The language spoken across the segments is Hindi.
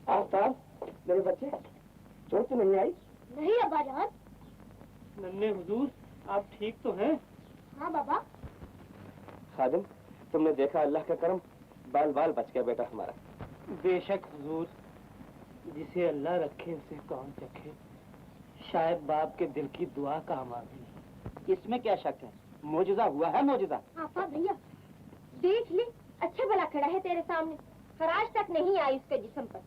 आफ्ताब, मेरे बच्चे, चोट तो नहीं आई? नहीं अब्बा जान। नन्हे हुजूर, आप ठीक तो हैं? हाँ बाबा। खादिम, तुमने देखा अल्लाह का करम, बाल बाल बच गया बेटा हमारा। बेशक हुजूर, जिसे अल्लाह रखे उसे कौन चखे। शायद बाप के दिल की दुआ काम आ गई। इसमें क्या शक है, मौजूदा हुआ है मौजूदा। आपा भैया देख ले, अच्छा भला खड़ा है तेरे सामने, खराश तक नहीं आई उसके जिस्म पर,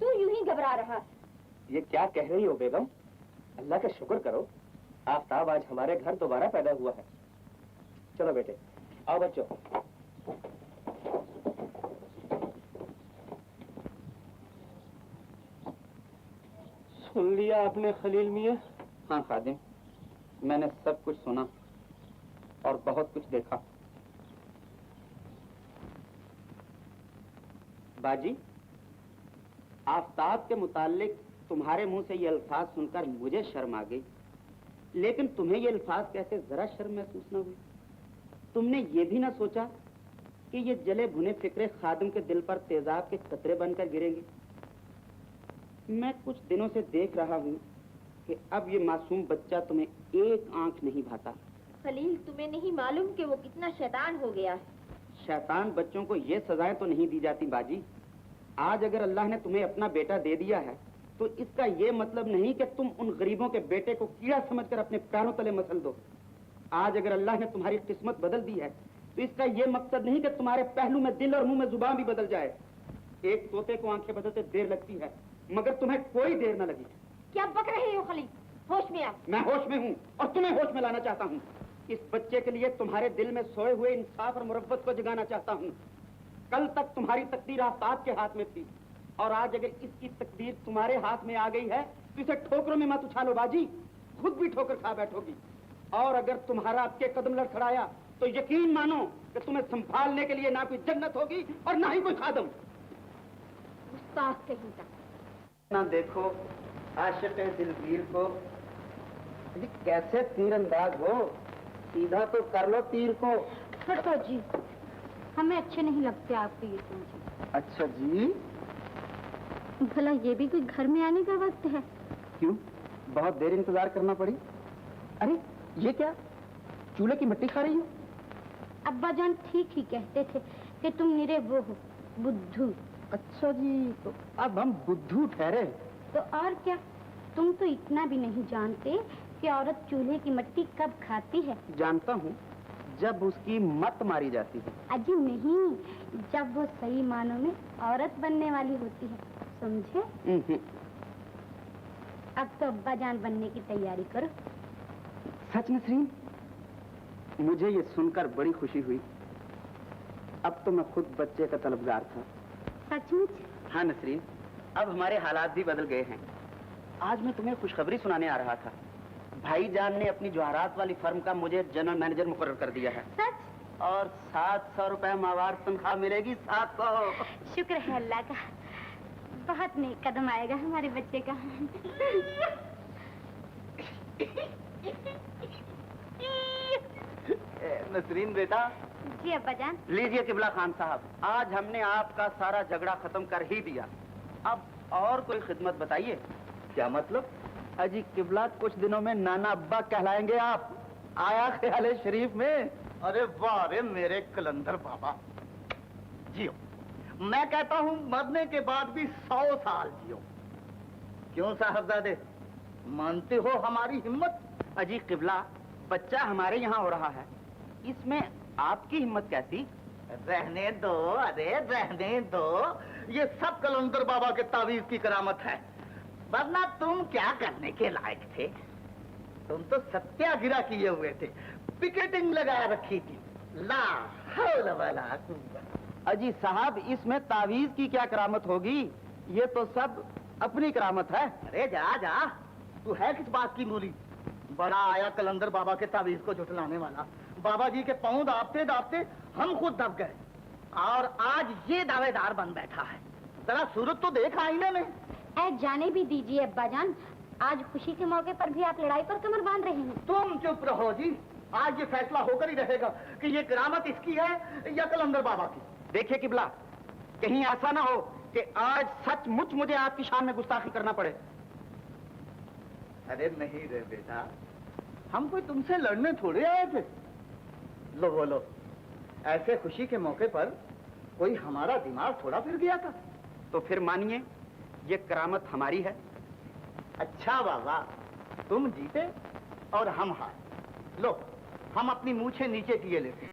तू यूं ही घबरा रहा है। ये क्या कह रही हो बेगम? अल्लाह का शुक्र करो, आफ्ताब आज हमारे घर दोबारा पैदा हुआ है। चलो बेटे, आओ बच्चों। सुन लिया आपने खलील मियां? हाँ खादिम, मैंने सब कुछ सुना और बहुत कुछ देखा। बाजी, आफ्ताब के मुताल्लिक तुम्हारे मुंह से ये अल्फाज सुनकर मुझे शर्म आ गई, लेकिन तुम्हें ये अल्फाज कहते जरा शर्म महसूस न हुई? तुमने ये भी ना सोचा कि ये जले भुने फिक्रे खादिम के दिल पर तेजाब के कतरे बनकर गिरेंगे? मैं कुछ दिनों से देख रहा हूँ कि अब ये मासूम बच्चा तुम्हें एक आंख नहीं भाता। खलील, तुम्हें नहीं मालूम कि वो कितना शैतान हो गया है। शैतान बच्चों को ये सजाएं तो नहीं दी जाती बाजी। आज अगर अल्लाह ने तुम्हें अपना बेटा दे दिया है तो इसका ये मतलब नहीं कि तुम उन गरीबों के बेटे को कीड़ा समझकर अपने पैरों तले मसल दो। आज अगर अल्लाह ने तुम्हारी किस्मत बदल दी है तो इसका ये मकसद नहीं कि तुम्हारे पहलू में दिल और मुंह में जुबान भी बदल जाए। एक तोते को आंखें बदलते देर लगती है, मगर तुम्हें कोई देर न लगी। क्या बक रहे हो खलील? होश में आ। मैं होश में हूँ और तुम्हें होश में लाना चाहता हूँ। इस बच्चे के लिए तुम्हारे दिल में सोए हुए इंसाफ और मुरब्बत को जगाना चाहता हूँ। कल तक तुम्हारी तकदीर आफ्ताब के हाथ में थी और आज अगर इसकी तकदीर तुम्हारे हाथ में आ गई है तो इसे ठोकरों में मत उछालो बाजी, खुद भी ठोकर खा बैठोगी। और अगर तुम्हारा आपके कदम लड़खड़ाया तो यकीन मानो कि तुम्हें संभालने के लिए ना कोई जन्नत होगी और ना ही कोई खादम। गुस्ताख कहीं का। ना देखो आशिक दिलगीर को, कैसे तीरंदाज हो, सीधा तो कर लो तीर को। हटो जी, हमें अच्छे नहीं लगते आपके ये समझे। अच्छा जी, भला ये भी कोई घर में आने का वक्त है? क्यों, बहुत देर इंतजार करना पड़ी? अरे ये क्या, चूल्हे की मिट्टी खा रही हो? अब्बा जान ठीक ही कहते थे कि तुम निरे वो हो, बुद्धू। अच्छा जी, तो अब हम बुद्धू ठहरे? तो और क्या, तुम तो इतना भी नहीं जानते कि औरत चूल्हे की मिट्टी कब खाती है। जानता हूँ, जब उसकी मत मारी जाती है। अजी नहीं, जब वो सही मानों में औरत बनने वाली होती है, समझे? अब तो अब्बा जान बनने की तैयारी करो। सच नसरीन, मुझे ये सुनकर बड़ी खुशी हुई। अब तो मैं खुद बच्चे का तलबगार था। सचमुच? हाँ नसरीन, अब हमारे हालात भी बदल गए हैं। आज मैं तुम्हें खुशखबरी सुनाने आ रहा था। भाईजान ने अपनी जवाहरात वाली फर्म का मुझे जनरल मैनेजर मुकर्रर कर दिया है। सच? और 700 रुपए माहवार तनख्वाह मिलेगी। 700। शुक्र है अल्लाह का, बहुत नेक कदम आएगा हमारे बच्चे का। नसरीन बेटा। जी अब्बा जान। लीजिए किबला खान साहब, आज हमने आपका सारा झगड़ा खत्म कर ही दिया। अब और कोई खिदमत बताइए। क्या मतलब? अजी किबला, कुछ दिनों में नाना अब्बा कहलाएंगे आप। आया ख्याल शरीफ में। अरे वाह रे मेरे कलंदर बाबा, जियो। मैं कहता हूँ मरने के बाद भी 100 साल जियो। क्यों साहबजादे, मानते हो हमारी हिम्मत? अजी किबला, बच्चा हमारे यहाँ हो रहा है, इसमें आपकी हिम्मत कैसी? रहने दो, अरे रहने दो, ये सब कलंदर बाबा के तावीज की करामत है। वरना तुम क्या करने के लायक थे? तुम तो सत्याग्रह किए हुए थे, पिकेटिंग लगा रखी थी। ला हौल वला कुव्वत। अजी साहब, इसमें तावीज की क्या करामत होगी? ये तो सब अपनी करामत है। अरे जा जा, तू है किस बात की मूली? बड़ा आया कलंदर बाबा के तावीज को झुठलाने वाला। बाबा जी के पांव दाबते दाबते हम खुद दब गए और आज ये दावेदार बन बैठा है। जरा सूरत तो देख आईने में। ऐ जाने भी दीजिए अब्बा जान, आज खुशी के मौके पर भी आप लड़ाई पर कमर बांध रहे हैं। तुम चुप रहो जी, आज ये फैसला होकर ही रहेगा कि ये करामत इसकी है या कलंदर बाबा की। देखिए किबला, कहीं ऐसा ना हो कि आज सचमुच मुझे आपकी शान में गुस्ताखी करना पड़े। अरे नहीं रे बेटा, हम कोई तुमसे लड़ने थोड़े आए थे। लो बोलो, ऐसे खुशी के मौके पर कोई हमारा दिमाग थोड़ा फिर गया था। तो फिर मानिए ये करामत हमारी है। अच्छा बाबा, तुम जीते और हम हार। लो, हम अपनी मूछें नीचे किए लेते।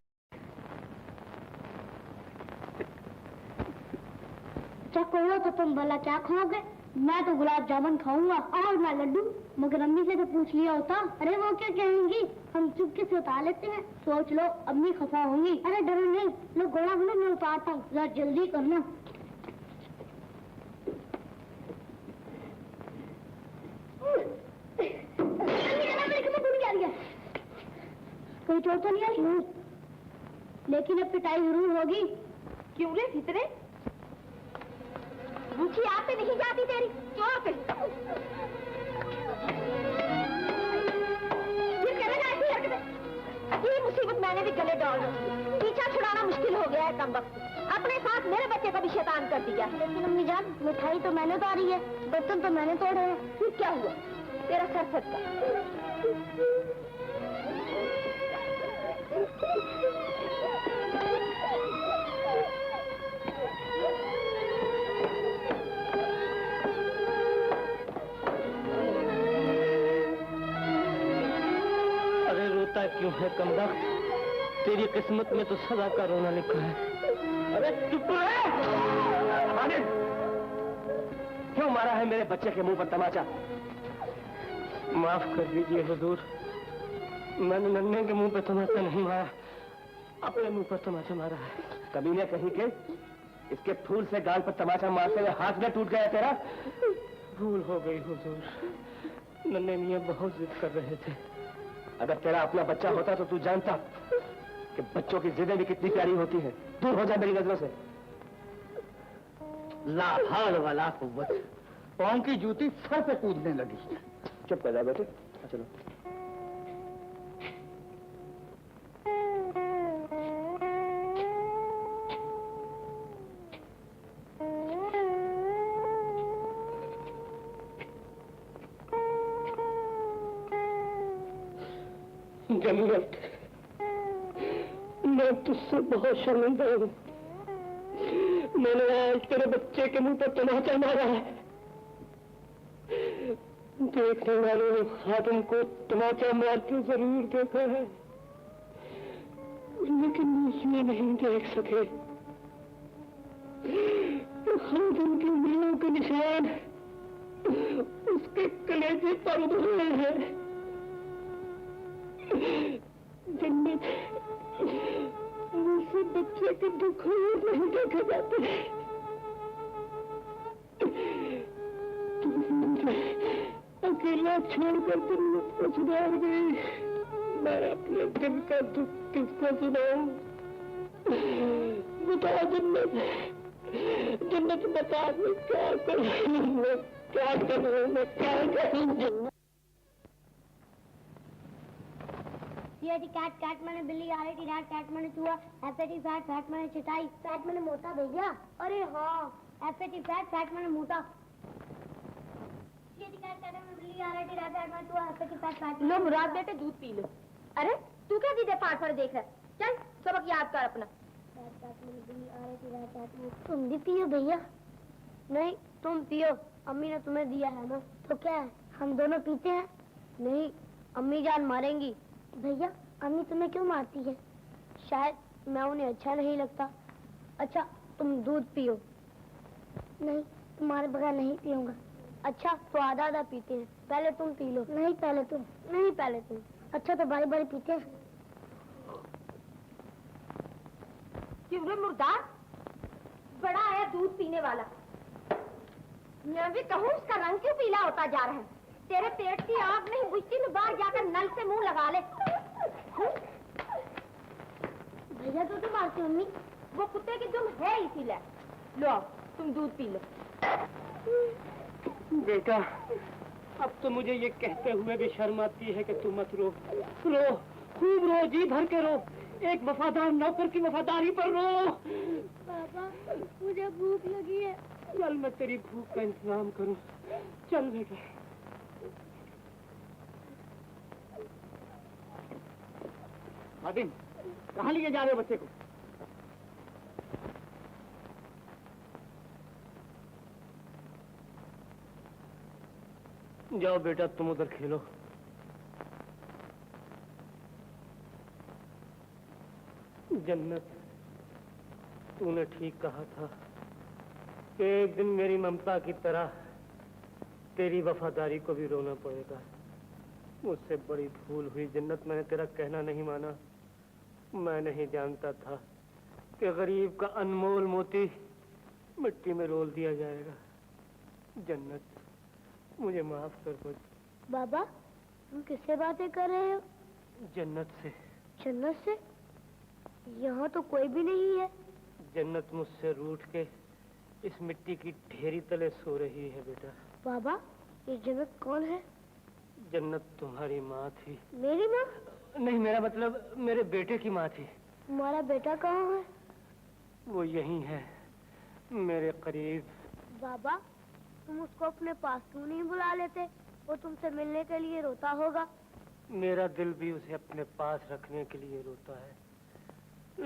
क्या कहो तो तुम भला क्या खाओगे? मैं तो गुलाब जामुन खाऊंगा और मैं लड्डू। मगर अम्मी से तो पूछ लिया होता। अरे वो क्या कहेंगी? हम चुपके से उतार लेते हैं। सोच लो, अम्मी खफा होंगी। अरे डरो नहीं, लो गोला बोलो, मैं उतारता हूँ, जरा जल्दी करना। कोई चोट तो नहीं आई? लेकिन अब पिटाई जरूर होगी। क्यों रे भीतरे? रुचि आप पे नहीं जाती तेरी चोर पे। फिर करेगा ऐसी हरकतें? ये मुसीबत मैंने भी गले डाल रखी। पीछा छुड़ाना मुश्किल हो गया है कम वक्त। अपने साथ मेरे बच्चे को भी शैतान कर दिया। लेकिन अम्मी जान, मिठाई तो मैंने उतारी है, बर्तन तो मैंने तोड़े हैं। फिर क्या हुआ? तेरा सर फटका। अरे रोता क्यों है कमबख्त? तेरी किस्मत में तो सदा का रोना लिखा है। अरे चुप रहे! क्यों मारा है मेरे बच्चे के मुंह पर तमाचा? माफ कर दीजिए हुजूर, मैंने नन्हे के मुंह पे तमाचा नहीं मारा, अपने मुंह पर तमाचा मारा है। कमीने कहीं के इसके फूल से गाल पर तमाचा मारते हुए हाथ में टूट गया तेरा। भूल हो गई हुजूर, नन्हे मियां बहुत जिद कर रहे थे। अगर तेरा अपना बच्चा होता तो तू जानता कि बच्चों की जिदें भी कितनी प्यारी होती हैं। दूर हो जा मेरी नजरों से। ला हौल वला कुव्वत। पाँव की जूती सर पे कूदने लगी। चुप कर जा बेटे, चलो। जन्नत, मैं तुझसे बहुत शर्मिंदा हूँ। मैंने आज तेरे बच्चे के मुंह पर तमाचा मारा है। देखने वालों ने खादिम को तमाचा मारते जरूर देखा है, लेकिन उसमें नहीं देख सके। खादिम की उंगलियों के निशान उसके कलेजे पर उभरे हैं। जन्नत, मुझसे बच्चे के दुख नहीं देखे जाते। तुम मुझे अकेला छोड़कर तुम मुझको सुधार गई। मैं अपने दिल का दुख किसको सुनाऊं? बता जन्नत, जन्नत बता, मैं क्या करूं? मैं क्या करूं? मैं क्या करूं जन्नत? कैट कैट मैंने बिल्ली, आ रही रैट कैट मैंने चूहा, एफएटी फैट फैट मैंने चटाई, फैट मैंने मोटा भैया। अरे हाँ, एफएटी फैट फैट मैंने मोटा। कैट कैट मैंने बिल्ली, आ रही रैट कैट मैंने चूहा, एफएटी फैट फैट। लो मुराद बेटे, दूध पी लो। अरे तू क्या दीदे फाड़ फाड़ देख रहा है? चल सबक याद कर अपना। कैट कैट मैंने बिल्ली, आ रही रैट कैट मैंने। तुम भी पियो भैया। नहीं तुम पियो, अम्मी ने तुम्हें दिया है ना। तो क्या है, हम दोनों पीते हैं? नहीं, अम्मी जान मारेंगी। भैया अम्मी तुम्हें क्यों मारती है? शायद मैं उन्हें अच्छा नहीं लगता। अच्छा तुम दूध पियो। नहीं, तुम्हारे बगैर नहीं पीऊंगा। अच्छा तो आधा आधा पीते हैं, पहले तुम पी लो। नहीं पहले तुम। नहीं पहले तुम। अच्छा तो बारी बारी पीते हैं। क्यों रे मुर्दार, बड़ा आया दूध पीने वाला। मैं भी कहूँ उसका रंग क्यों पीला होता जा रहा है? तेरे पेट की आग नहीं बुझती तो बाहर जाकर नल से मुंह लगा ले। भैया तो तुम मारती मम्मी। वो कुत्ते की दुम है इसीलिए। लो तुम दूध पी लो। बेटा, अब तो मुझे ये कहते हुए भी शर्म आती है कि तू मत रो। रो, खूब रो, जी भर के रो। एक वफादार नौकर की वफादारी पर रो। पापा मुझे भूख लगी है, चल मैं तेरी भूख का इंतजाम करूं। चल बेटा। खादिम, कहाँ लिए जा रहे हो बच्चे को? जाओ बेटा, तुम उधर खेलो। जन्नत, तूने ठीक कहा था कि एक दिन मेरी ममता की तरह तेरी वफादारी को भी रोना पड़ेगा। मुझसे बड़ी भूल हुई जन्नत, मैंने तेरा कहना नहीं माना। मैं नहीं जानता था कि गरीब का अनमोल मोती मिट्टी में रोल दिया जाएगा। जन्नत, मुझे माफ कर दो। बाबा, तुम किससे बातें कर रहे हो? जन्नत से। जन्नत से? यहाँ तो कोई भी नहीं है। जन्नत मुझसे रूठ के इस मिट्टी की ढेरी तले सो रही है बेटा। बाबा, ये जन्नत कौन है? जन्नत तुम्हारी माँ थी। मेरी माँ? नहीं, मेरा मतलब मेरे बेटे की माँ थी। तुम्हारा बेटा कहाँ है? वो यहीं है, मेरे करीब। बाबा, तुम उसको अपने पास क्यों नहीं बुला लेते? वो तुमसे मिलने के लिए रोता होगा। मेरा दिल भी उसे अपने पास रखने के लिए रोता है,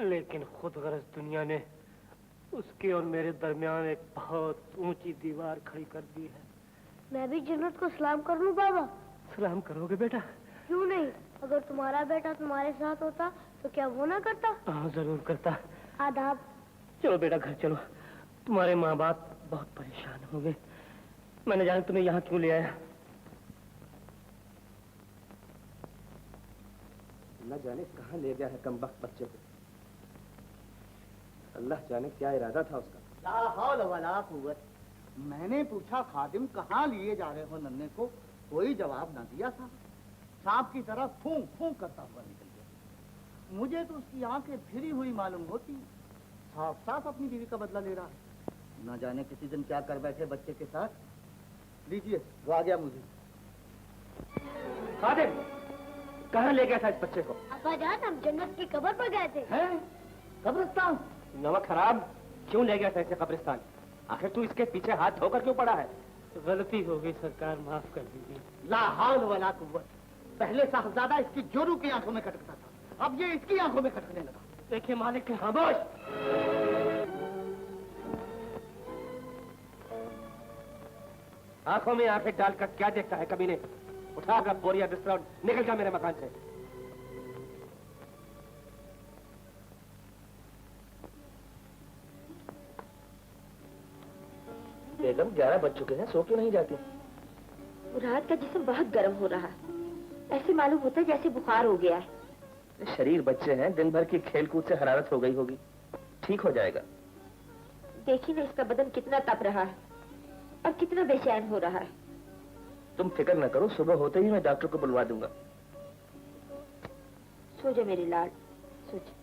लेकिन खुद गरज दुनिया ने उसके और मेरे दरमियान एक बहुत ऊंची दीवार खड़ी कर दी है। मैं भी जन्नत को सलाम कर लूं बाबा? सलाम करोगे बेटा? क्यों नहीं, अगर तुम्हारा बेटा तुम्हारे साथ होता तो क्या वो ना करता? हाँ, जरूर करता। आदाब। चलो बेटा, घर चलो। तुम्हारे माँ बाप बहुत परेशान होंगे। मैंने जाने तुम्हें यहाँ क्यों ले आया। न जाने कहाँ ले गया है कमबख्त बच्चे को। अल्लाह जाने क्या इरादा था उसका। ला हौल वला कुव्वत। मैंने पूछा खादिम कहाँ लिए जा रहे हो नन्हे को, कोई जवाब न दिया था। सांप की तरह फूंक फूंक करता हुआ निकल गया। मुझे तो उसकी आंखें फिरी हुई मालूम होती। साफ साफ अपनी बीवी का बदला ले रहा है। न जाने किसी दिन क्या कर बैठे बच्चे के साथ। लीजिए, वो आ गया मुझे। खादिम, कहाँ ले गया था इस बच्चे को? अब्बाजान, हम जन्नत की कब्र पर गए थे। हैं? कब्रिस्तान? नमक खराब, क्यों ले गया था इसे कब्रिस्तान? आखिर तू इसके पीछे हाथ धोकर क्यों पड़ा है? गलती हो गई सरकार, माफ कर दीजिए। ला हौल वला कुव्वत। पहले साहबजादा इसकी जोरू की आंखों में खटकता था, अब ये इसकी आंखों में खटकने लगा। देखिए मालिक, खामोश। आंखों में आंखें डालकर क्या देखता है कमीने? उठाकर बोरिया बिस्तर और निकल जा मेरे मकान से। बेगम, 11 बज चुके हैं, सो क्यों नहीं जाती? रात का जिस्म बहुत गर्म हो रहा है, ऐसे मालूम होता है जैसे बुखार हो गया है। शरीर बच्चे हैं, दिन भर की खेलकूद से हरारत हो गई होगी, ठीक हो जाएगा। देखिए ना इसका बदन कितना तप रहा है और कितना बेचैन हो रहा है। तुम फिक्र न करो, सुबह होते ही मैं डॉक्टर को बुलवा दूंगा। सो जा मेरी लाड, सो जा।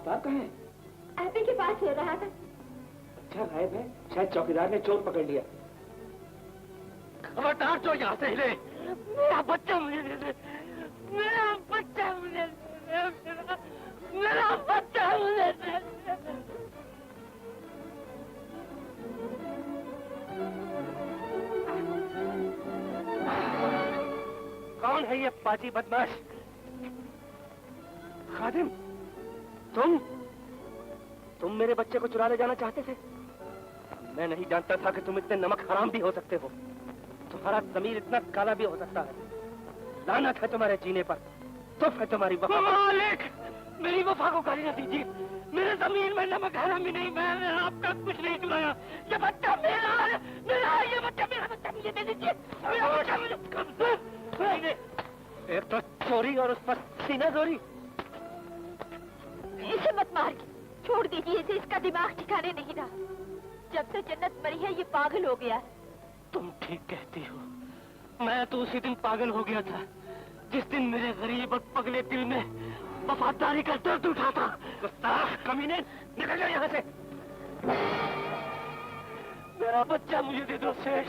अफ्तार कहाँ है? आप ही के पास हो रहा था। अच्छा गायब है, शायद चौकीदार ने चोर पकड़ लिया। खबरदार जो यहाँ से हिले। मेरा बच्चा मुझे दे दे, मेरा बच्चा मुझे दे दे, मेरा बच्चा मुझे दे दे। कौन है ये पाजी बदमाश? खादिम, तुम मेरे बच्चे को चुरा ले जाना चाहते थे? मैं नहीं जानता था कि तुम इतने नमक हराम भी हो सकते हो। तुम्हारा ज़मीर इतना काला भी हो सकता है। लानत है तुम्हारे जीने पर, तुफ है तुम्हारी वफा। मालिक, मेरी वफा को गाली न दीजिए। मेरे ज़मीर में नमक हराम भी नहीं, मैंने आपका कुछ नहीं चुराया। ये बच्चा मेरा है, ये बच्चा मेरा बच्चा, मुझे दे दीजिए। मेरा बच्चा मुझे एक तो चोरी और उस पर सीना चोरी। इसे मत मार, छोड़ दीजिए इसे, इसका दिमाग ठिकाने नहीं रहा। जब से जन्नत मरी है ये पागल हो गया। तुम ठीक कहती हो, मैं तो उसी दिन पागल हो गया था जिस दिन मेरे गरीब और पगले दिल में वफादारी का दर्द उठा था। गुस्ताख कमीने, निकल जाओ यहाँ से। मेरा बच्चा मुझे दे दो सेठ,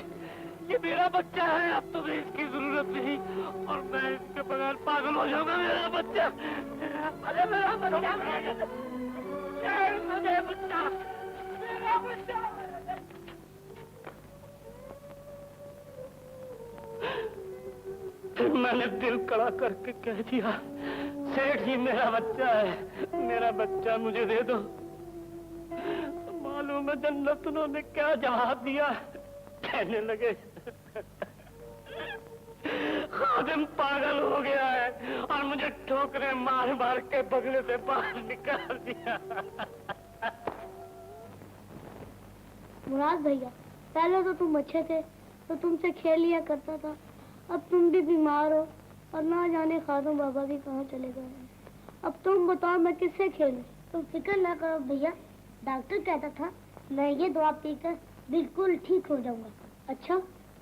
ये मेरा बच्चा है, अब तुम्हें इसकी जरूरत नहीं और मैं इसके बगैर पागल हो जाऊंगा। मेरा बच्चा, अरे मेरा बच्चा, मेरा बच्चा, मेरा बच्चा। फिर मैंने दिल कड़ा करके कह दिया, सेठ जी मेरा बच्चा है, मेरा बच्चा मुझे दे दो। मालूम है जन्नत उन्होंने क्या जवाब दिया? कहने लगे, खादिम पागल हो गया है और मुझे ठोकरे मार मार के बगले से बाहर निकाल दिया। मुराद भैया, पहले तो तुम अच्छे थे तो तुमसे खेल लिया करता था, अब तुम भी बीमार हो और ना जाने खादिम बाबा भी कहाँ चले गए हैं। अब तुम बताओ मैं किससे खेलूं? तुम फिक्र ना करो भैया, डॉक्टर कहता था मैं ये दवा पीकर बिल्कुल ठीक हो जाऊंगा। अच्छा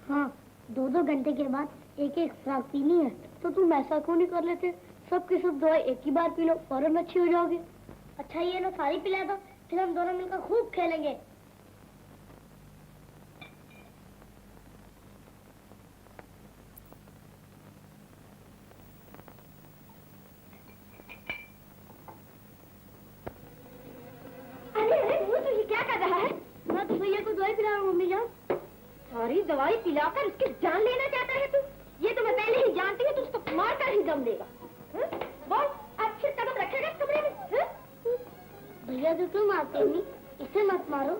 हाँ, 2-2 घंटे के बाद एक एक खुराक पीनी है। तो तुम ऐसा क्यों नहीं कर लेते? सबकी सब दवाई एक ही बार पी लो, फौरन अच्छी हो जाओगे। अच्छा ये लो सारी पिला दो, फिर हम दोनों मिलकर खूब खेलेंगे। मैं तो भैया को दवाई पिला रहा हूँ मम्मी जान। सारी दवाई पिलाकर उसकी जान लेना चाहता है तू? ये तो मैं पहले ही जानती हूँ, तू उसको मार कर ही दम देगा। बोल, अच्छे कदम रखेगा इस कमरे में? भैया तो तुम आते नहीं, इसे मत मारो।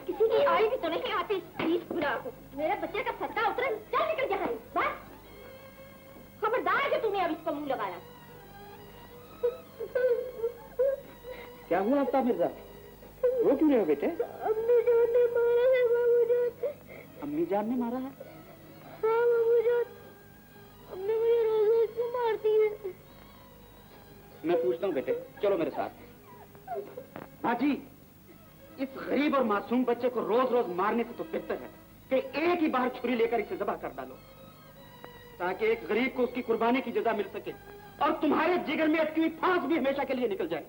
किसी की आई भी तो नहीं आती इस बुला को। मेरे बच्चे का सट्टा उतरे, चल निकल जा। बस खबरदार है तूने अब इसको मुंह लगाया। क्या हुआ आफ्ताब मिर्जा, रो क्यों रहे हो बेटे? अम्मी जान ने मारा है बाबू जान। अम्मी जान ने मारा है? हाँ बाबू जान, अम्मी मुझे रोज रोज क्यों मारती है? मैं पूछता हूँ बेटे, चलो मेरे साथ। बाजी, इस गरीब और मासूम बच्चे को रोज रोज मारने से तो बेहतर है कि एक ही बार छुरी लेकर इसे ज़ब्ह कर डालो, ताकि एक गरीब को उसकी कुर्बानी की जजा मिल सके और तुम्हारे जिगर में अटकी हुई फांस भी हमेशा के लिए निकल जाए।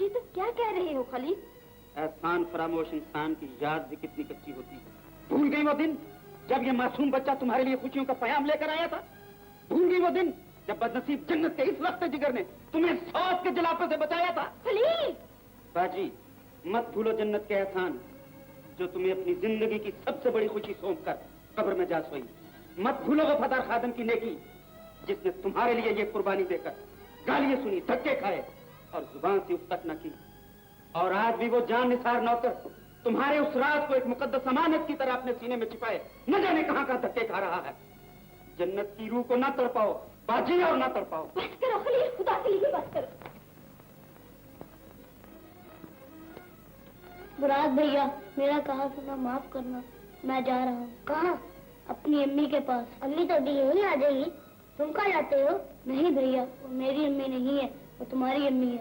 ये तो क्या कह रहे हो खलील? एहसान फरामोश इंसान की याद भी कितनी कच्ची होती है। भूल गई वो दिन जब ये मासूम बच्चा तुम्हारे लिए खुशियों का पैगाम लेकर आया था? भूल गई वो दिन जब बदनसीब जन्नत के इस वक्त जिगर ने तुम्हें सौंफ के जलापे से बचाया था? खलील! बाजी, मत भूलो जन्नत के एहसान जो तुम्हें अपनी जिंदगी की सबसे बड़ी खुशी सौंप कर कब्र में जा सोई। मत भूलो वफादार खादिम की नेकी जिसने तुम्हारे लिए ये कुर्बानी देकर गालियां सुनी, धक्के खाए और जुबान से उफ तक न की। और आज भी वो जान निसार नौकर तुम्हारे उस राज को एक मुकद्दस अमानत की तरह अपने सीने में छिपाए न जाने कहां का धक्के खा रहा है। जन्नत की रूह को न तड़पाओ बाजी, और न तड़पाओ। बस करो खलील, खुदा के लिए बस करो। मुराद भैया, मेरा कहा सुना माफ करना, मैं जा रहा हूँ। कहाँ? अपनी अम्मी के पास। अम्मी तो अभी यहीं आ जाएगी, तुम कहाँ जाते हो? नहीं भैया, वो मेरी अम्मी नहीं है, वो तुम्हारी अम्मी है।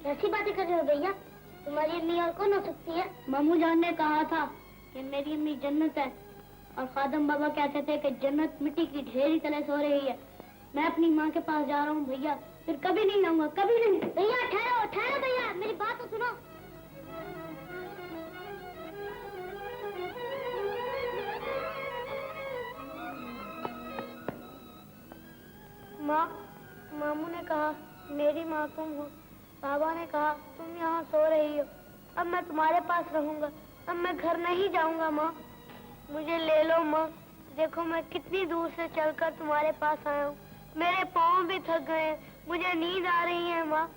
कैसी बातें कर रहे हो भैया? तुम्हारी अम्मी और कौन हो सकती है? मामू जान ने कहा था कि मेरी अम्मी जन्नत है और खादिम बाबा कहते थे कि जन्नत मिट्टी की ढेरी तले सो रही है मैं अपनी माँ के पास जा रहा हूँ भैया, फिर कभी नहीं आऊंगा, कभी नहीं। भैया ठहरो ठहरो भैया, मेरी बात तो सुनो। माँ, मामू ने कहा मेरी माँ तुम हो, बाबा ने कहा तुम यहाँ सो रही हो, अब मैं तुम्हारे पास रहूंगा, अब मैं घर नहीं जाऊंगा। माँ मुझे ले लो माँ, देखो मैं कितनी दूर से चलकर तुम्हारे पास आया हूँ, मेरे पाँव भी थक गए हैं, मुझे नींद आ रही है माँ।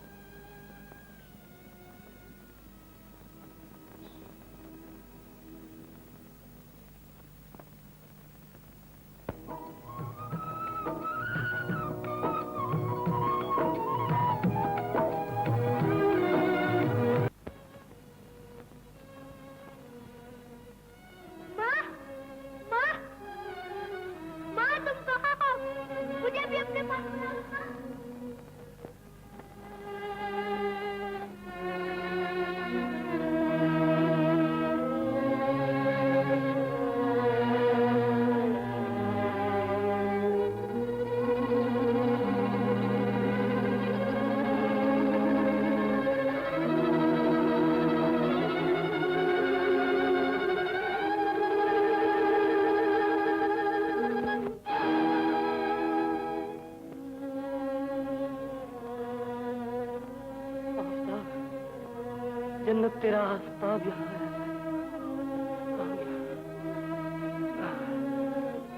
जन्नत तेरा आस्ताब यहाँ है।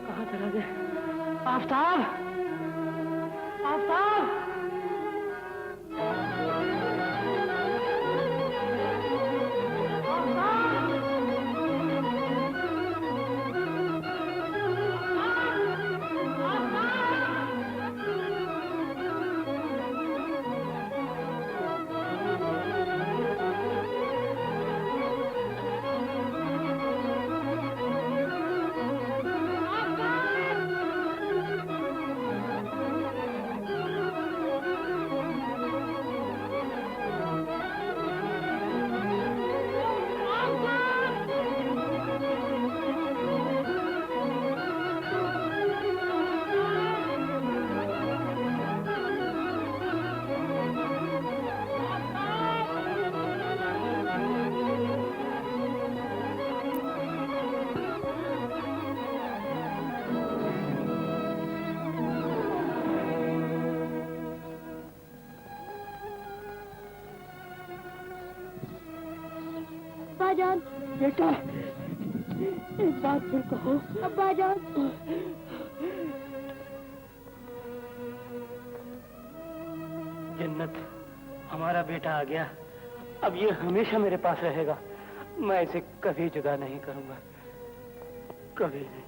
कहाँ चला गया? आफ्ताब, आफ्ताब। अब्बाजान, बेटा, एक बात फिर कहो। अब्बाजान। जन्नत, हमारा बेटा आ गया, अब ये हमेशा मेरे पास रहेगा, मैं इसे कभी जुदा नहीं करूंगा, कभी नहीं।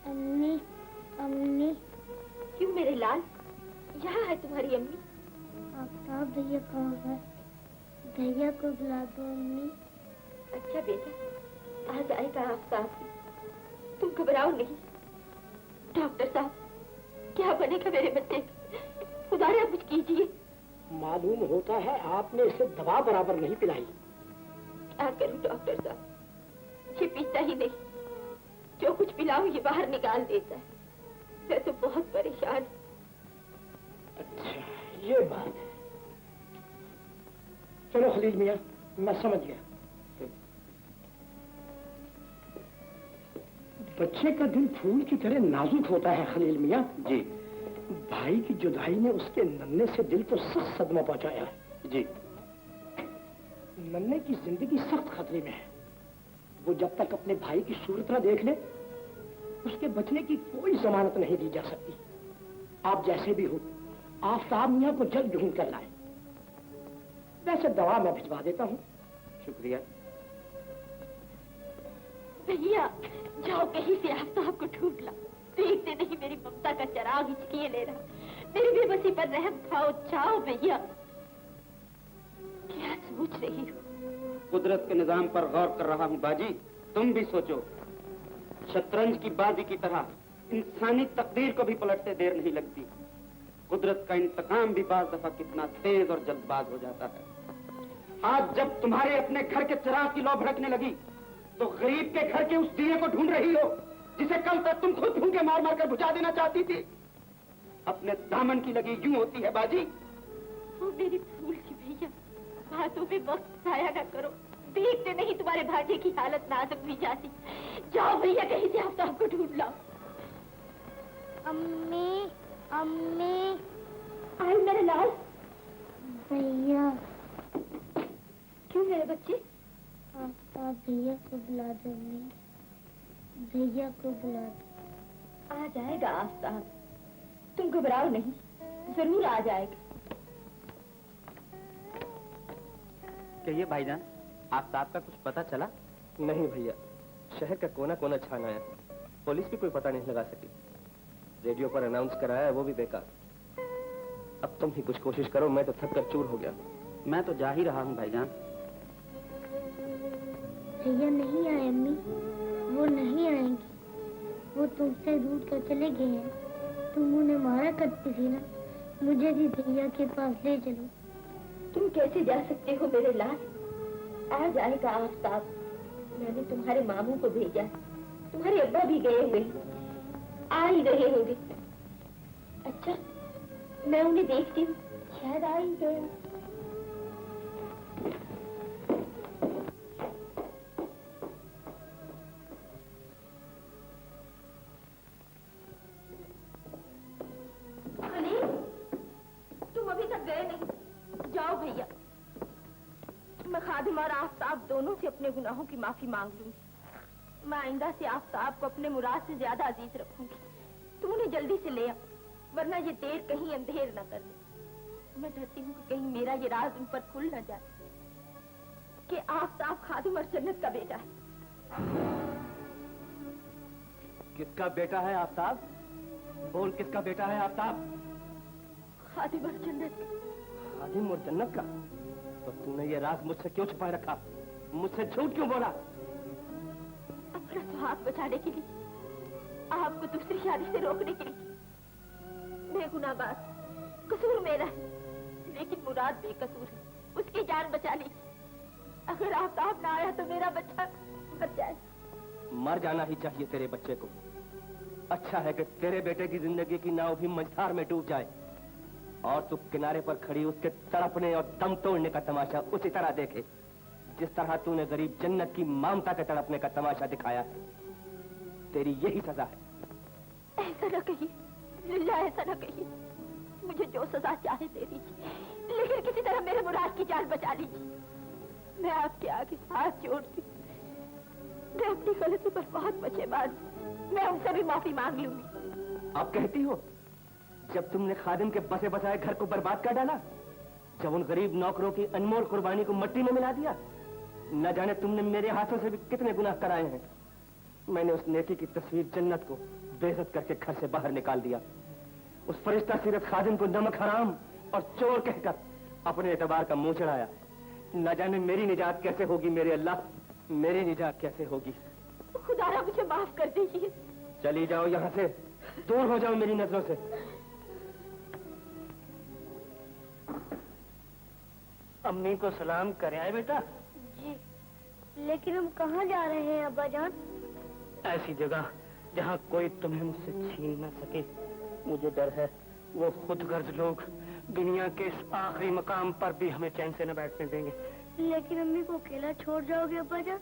अम्मी, अम्मी। क्यों मेरे लाल, यहाँ है तुम्हारी अम्मी। आफ्ताब भैया कहाँ है? भैया को बुला दो अम्मी। अच्छा बेटा, आज आएगा आफ्ताब, तुम घबराओ नहीं। डॉक्टर साहब, क्या बनेगा मेरे बच्चे का? खुदारा कुछ कीजिए। मालूम होता है आपने इसे दवा बराबर नहीं पिलाई। क्या करूं डॉक्टर साहब, ये पीता ही नहीं, जो कुछ पिलाऊं ये बाहर निकाल देता है। मैं तो बहुत परेशान। अच्छा, ये बात है। चलो खलील मियाँ, मैं समझ गया। बच्चे का दिल फूल की तरह नाजुक होता है खलील मियाँ। जी भाई की जुदाई ने उसके नन्हे से दिल को सख्त सदमा पहुंचाया है। जी। नन्हे की जिंदगी सख्त खतरे में है। वो जब तक अपने भाई की सूरत न देख ले, उसके बचने की कोई जमानत नहीं दी जा सकती। आप जैसे भी हो, आफ्ताब मियाँ को जल्द ढूंढ कर लाए। वैसे दवा मैं भिजवा देता हूँ। शुक्रिया। भैया जाओ कहीं से आफ्ताब को ढूंढ ला। देखते नहीं मेरी ममता का चिराग हिचकिए ले रहा। मेरी बेबसी पर रहम खाओ, जाओ भैया। क्या सोच रही हो? कुदरत के निजाम पर गौर कर रहा हूँ बाजी। तुम भी सोचो, शतरंज की बाजी की तरह इंसानी तकदीर को भी पलटते देर नहीं लगती। कुदरत का इंतकाम भी बाज दफा कितना तेज और जल्दबाज हो जाता है। आज जब तुम्हारे अपने घर के चिराग की लौ भड़कने लगी, तो गरीब के घर के उस दिए को ढूंढ रही हो जिसे कल तक तुम खुद फूंके मार मार कर बुझा देना चाहती थी। अपने दामन की लगी यूं होती है बाजी। वो मेरी भूल की भैया, बातों पे वक्त जाया न करो। देखते नहीं तुम्हारे भाजे की हालत नाजुक भी जाती। जाओ भैया, कहीं से आफ्ताब को ढूंढ लाओ। अम्मी, अम्मी, आए मेरे लाल। भैया। क्यों मेरे बच्चे? आफ्ताब भैया को बुला दो अम्मी, भैया को बुला दो। आ जाएगा आफ्ताब, तुम घबराओ नहीं, जरूर आ जाएगा। कहिए भाईजान, आफ्ताब का कुछ पता चला? नहीं भैया, शहर का कोना कोना छान आया, पुलिस भी कोई पता नहीं लगा सकी। रेडियो पर अनाउंस कराया, वो भी बेकार। अब तुम ही कुछ कोशिश करो, मैं तो थक कर चूर हो गया। मैं तो जा ही रहा हूँ भाईजान। भैया नहीं आए अम्मी, वो नहीं आएंगे, वो तुमसे रूठ कर चले गए हैं। तुम उन्हें मारा करती थी ना, मुझे भी भैया के पास ले चलो। तुम कैसे जा सकते हो मेरे लाल? आ जाएगा आफ्ताब। मैंने तुम्हारे मामू को भेजा, तुम्हारे अब्बा भी गए हुए हैं, आ ही रहे होंगे। अच्छा, मैं उन्हें देखती हूँ, शायद आ ही गए। तुम अभी तक गए नहीं? जाओ भैया, मैं खादिम और आफ्ताब दोनों से अपने गुनाहों की माफी मांग लूंगी। मैं आइंदा से आफ्ताब को अपने मुराद से ज्यादा अजीज रखूंगी। तुम उन्हें जल्दी से ले आओ, वरना ये देर कहीं अंधेर न कर दे। मैं डरती हूँ कि कहीं मेरा ये राज उन पर खुल न जाए कि आफ्ताब खादिम और जन्नत का बेटा है। किसका बेटा है आफ्ताब? बोल, किसका बेटा है आफ्ताब? खादिम और जन्नत। खादिम और जन्नत का? तो तूने ये राज मुझसे क्यों छुपाए रखा? मुझसे झूठ क्यों बोला? अपना सुहाग बचाने के लिए, आपको दूसरी शादी से रोकने के लिए। बेगुनाहगार, कसूर मेरा है, लेकिन मुराद बेकसूर है, उसकी जान बचा ली। अगर आफ्ताब ना आया तो मेरा बच्चा मर जाएगा। मर जाना ही चाहिए तेरे बच्चे को। अच्छा है कि तेरे बेटे की जिंदगी की नाव भी मझधार में डूब जाए और तू किनारे पर खड़ी उसके तड़पने और दम तोड़ने का तमाशा उसी तरह देखे जिस तरह तूने गरीब जन्नत की ममता के तड़पने का तमाशा दिखाया है। तेरी यही सजा है। ऐसा न कहिए लिल्ला, ऐसा न कहिए। मुझे जो सजा चाहे दे दीजिए, लेकिन किसी तरह मेरे मुराद की जान बचा लीजिए। मैं आपके आगे हाथ जोड़ती, मैं अपनी गलती पर बहुत पछेमान, मैं उनसे भी माफी मांग लूंगी। आप कहती हो, जब तुमने खादिम के बसे बसाए घर को बर्बाद कर डाला, जब उन गरीब नौकरों की अनमोल कुर्बानी को मिट्टी में मिला दिया, न जाने तुमने मेरे हाथों से भी कितने गुनाह कराए हैं। मैंने उस नेकी की तस्वीर जन्नत को बेइज्जत करके घर से बाहर निकाल दिया। उस फरिश्ता सीरत खादिम को नमक हराम और चोर कहकर अपने एतबार का मुंह चढ़ाया। न जाने मेरी निजात कैसे होगी मेरे अल्लाह, मेरी निजात कैसे होगी। खुदारा मुझे माफ कर दीजिए। चली जाओ यहाँ से, दूर हो जाओ मेरी नजरों से। अम्मी को सलाम कर आए बेटा। जी, लेकिन हम कहाँ जा रहे हैं अब्बा जान? ऐसी जगह जहाँ कोई तुम्हें मुझसे छीन न सके। मुझे डर है वो खुद गर्ज लोग दुनिया के इस आखिरी मकाम पर भी हमें चैन से न बैठने देंगे। लेकिन अम्मी को अकेला छोड़ जाओगे अब्बा जान?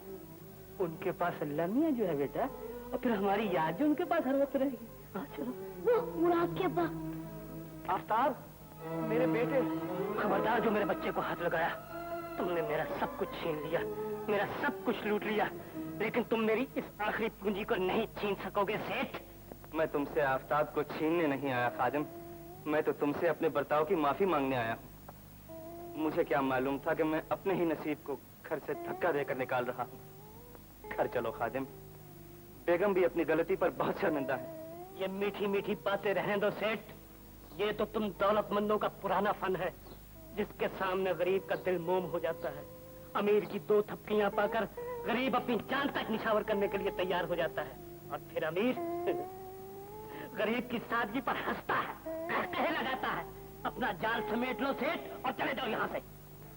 उनके पास अल्लाह मियां जो है बेटा, और फिर हमारी याद जो उनके पास हर वक्त रहेगी। हाँ चलो। वो मुराद के अब्बा। आफ्ताब, मेरे बेटे, खबरदार जो मेरे बच्चे को हाथ लगाया। तुमने मेरा सब कुछ छीन लिया, मेरा सब कुछ लूट लिया, लेकिन तुम मेरी इस आखिरी पूंजी को नहीं छीन सकोगे सेठ। मैं तुमसे आफ्ताब को छीनने नहीं आया खादिम, मैं तो तुमसे अपने बर्ताव की माफी मांगने आया हूँ। मुझे क्या मालूम था कि मैं अपने ही नसीब को घर से धक्का देकर निकाल रहा हूँ। घर चलो खादिम, बेगम भी अपनी गलती पर बहुत शर्मिंदा है। ये मीठी मीठी बातें रहने दो सेठ। ये तो तुम दौलतमंदों का पुराना फन है, जिसके सामने गरीब का दिल मोम हो जाता है। अमीर की दो थपकियां पाकर गरीब अपनी जान तक निछावर करने के लिए तैयार हो जाता है, और फिर अमीर गरीब की सादगी पर हंसता है, कहे लगाता है। अपना जाल समेट लो सेठ और चले जाओ यहाँ से।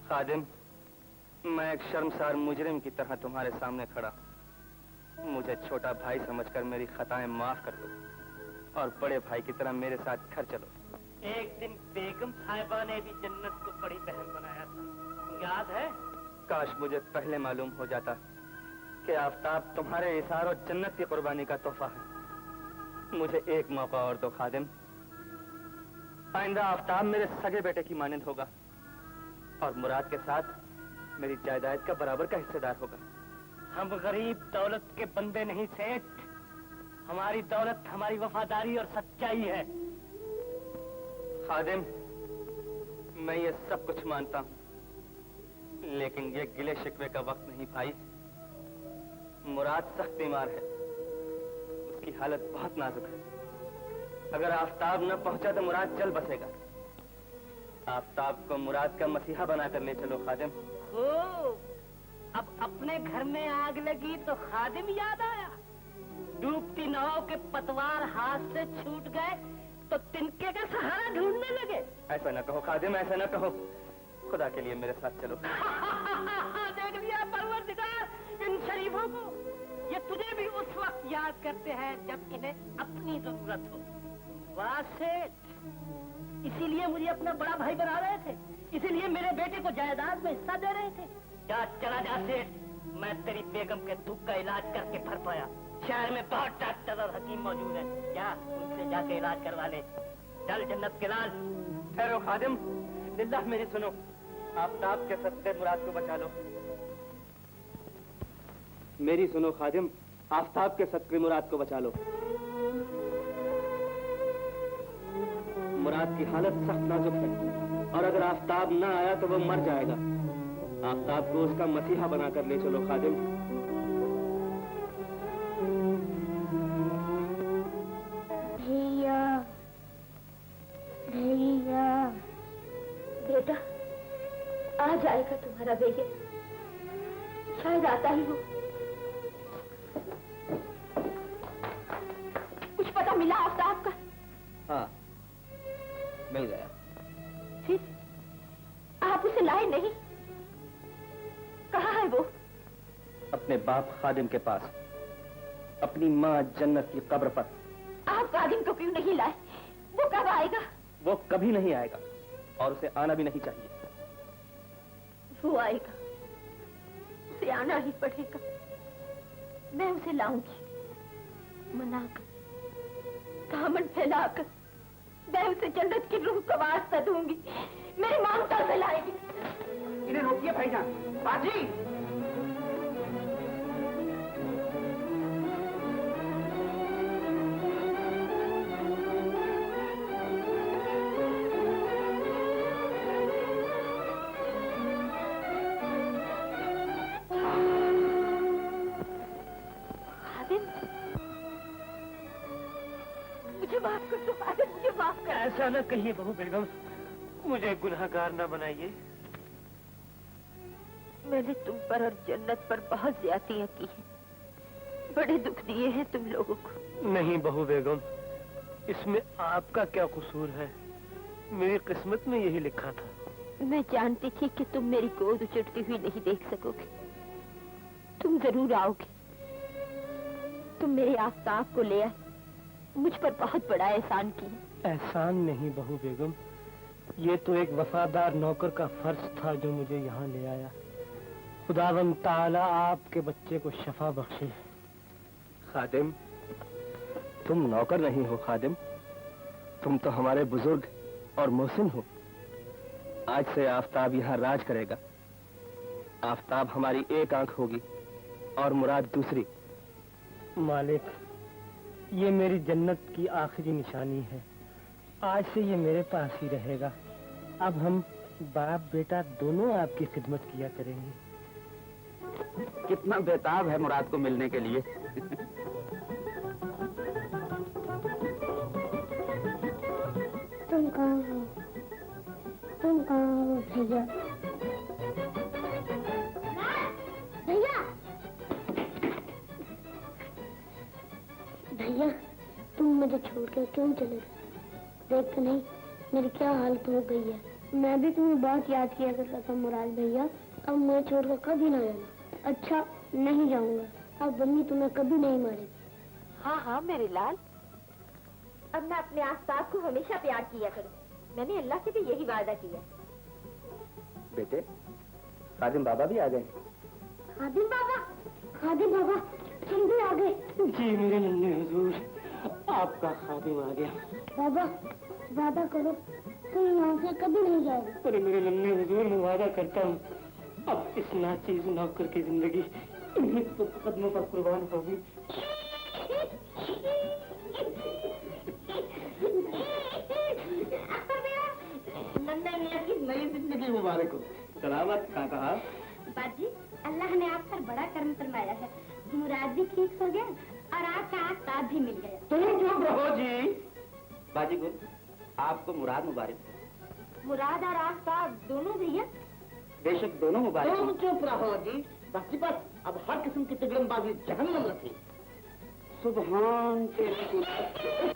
खादिम, मैं एक शर्मसार मुजरिम की तरह तुम्हारे सामने खड़ा। मुझे छोटा भाई समझकर मेरी खताएं माफ कर दो और बड़े भाई की तरह मेरे साथ घर चलो। एक दिन बेगम साहिबा ने भी जन्नत को बड़ी बहन बनाया था, याद है? काश मुझे पहले मालूम हो जाता कि आफताब तुम्हारे इशार और जन्नत की कुर्बानी का तोहफा है। मुझे एक मौका और दो खादिम। आइंदा आफताब मेरे सगे बेटे की मानिंद होगा और मुराद के साथ मेरी जायदाद का बराबर का हिस्सेदार होगा। हम गरीब दौलत के बंदे नहीं सेठ, हमारी दौलत हमारी वफादारी और सच्चाई है। खादिम, मैं ये सब कुछ मानता हूँ, लेकिन ये गिले शिकवे का वक्त नहीं भाई। मुराद सख्त बीमार है, उसकी हालत बहुत नाजुक है। अगर आफताब न पहुंचा तो मुराद चल बसेगा। आफताब को मुराद का मसीहा बनाकर ले चलो खादिम। अब अपने घर में आग लगी तो खादिम याद आया। डूबती नाव के पतवार हाथ से छूट गए तो तिनके का सहारा ढूंढने लगे। ऐसा न कहो खादिम, ऐसा न कहो। खुदा के लिए मेरे साथ चलो। देख लिया परवरदिगार इन शरीफों को, ये तुझे भी उस वक्त याद करते हैं जब इन्हें अपनी जरूरत हो। वाह सेठ, इसीलिए मुझे अपना बड़ा भाई बना रहे थे, इसीलिए मेरे बेटे को जायदाद में हिस्सा दे रहे थे। जा चला जा सेठ, मैं तेरी बेगम के दुख का इलाज करके भर पाया। शहर में बहुत डॉक्टर और हकीम मौजूद हैं, क्या उनसे जाके इलाज करवा ले। चल जन्नत के लाल। ठहरो खादिम, लिल्लाह मेरी सुनो। आफताब के सदके मुराद को बचा लो। मेरी सुनो खादिम, आफताब के सदके मुराद को बचा लो। मुराद की हालत सख्त नाजुक है और अगर आफताब न आया तो वो मर जाएगा। आफताब को उसका मसीहा बनाकर ले चलो खादिम। भैया, भैया, बेटा आ जाएगा तुम्हारा भैया, शायद आता ही हो। कुछ पता मिला आफताब का? हाँ, मिल गया। फिर आप उसे लाए नहीं? कहाँ है वो? अपने बाप खादिम के पास, अपनी माँ जन्नत की कब्र पर। आप खादिम को क्यों नहीं लाए? वो कब आएगा? वो कभी नहीं आएगा और उसे आना भी नहीं चाहिए। वो आएगा, उसे आना ही पड़ेगा। मैं उसे लाऊंगी, मनाकर, दामन फैलाकर मैं उसे जन्नत की रूह का वास्ता दूंगी। मेरी मांगता से लाएगी। इन्हें रोकिए भाईजान। बाजी, मुझे माफ कर दो खादिम, मुझे माफ कर। ऐसा न कहिए बहू बेगम, मुझे गुनहगार न बनाइए। मैंने तुम पर और जन्नत पर बहुत ज्यादतियां की हैं, बड़े दुख दिए हैं तुम लोगों को। नहीं बहू बेगम, इसमें आपका क्या कसूर है? मेरी किस्मत में यही लिखा था। मैं जानती थी कि तुम मेरी गोद उचटती हुई नहीं देख सकोगे। तुम जरूर आओगे। तुम मेरे आफताब को ले आए, मुझ पर बहुत बड़ा एहसान किया। एहसान नहीं बहू बेगम, ये तो एक वफादार नौकर का फर्ज था जो मुझे यहाँ ले आया। खुदावंद ताला आपके बच्चे को शफा बख्शे। खादिम, तुम नौकर नहीं हो खादिम, तुम तो हमारे बुजुर्ग और मोहसिन हो। आज से आफताब यहाँ राज करेगा। आफताब हमारी एक आंख होगी और मुराद दूसरी। मालिक, ये मेरी जन्नत की आखिरी निशानी है। आज से ये मेरे पास ही रहेगा। अब हम बाप बेटा दोनों आपकी खिदमत किया करेंगे। कितना बेताब है मुराद को मिलने के लिए। तुम कहाँ हो? तुम कहाँ हो भैया? भैया, भैया, तुम मुझे छोड़ के क्यों चले गए? देख तो नहीं मेरी क्या हालत हो गई है। मैं भी तुम्हें बहुत याद किया करता था मुराद भैया। अब मैं छोड़कर कभी ना जाना। अच्छा नहीं जाऊंगा। अब बन्नी तुम्हें कभी नहीं मारेगी। हाँ हाँ मेरे लाल, अब मैं अपने आसपास को हमेशा प्यार किया करूँ। मैंने अल्लाह से भी यही वादा किया। बेटे, खादिम बाबा भी आ गए। खादिम बाबा, खादिम बाबा, तुम भी आ गए। जी मेरे नन्हे हुजूर, आपका खादिम आ गया। बाबा वादा करो तुम यहाँ से कभी नहीं जाओगे। अरे मेरे नन्हे हुजूर, मैं वादा करता हूँ अब इस नाचीज नौकर की जिंदगी इन्हीं तो कदमों पर कुर्बान होगी। नन्ना मियाँ की नई जिंदगी मुबारक हो। सलामत कहाँ कहा? बाजी, अल्लाह ने आप पर बड़ा कर्म फरमाया है। मुराद भी ठीक हो गया और आपका आस्ताद भी मिल गया। तुम चुप रहो जी। बाजी गुल, आपको मुराद मुबारक। मुराद और आस्ताद दोनों भैया? बेशक दोनों मुबारक। तुम चुप रहो जी। बस अब हर किस्म की तिगड़मबाजी जहन्नम रखी। सुभान के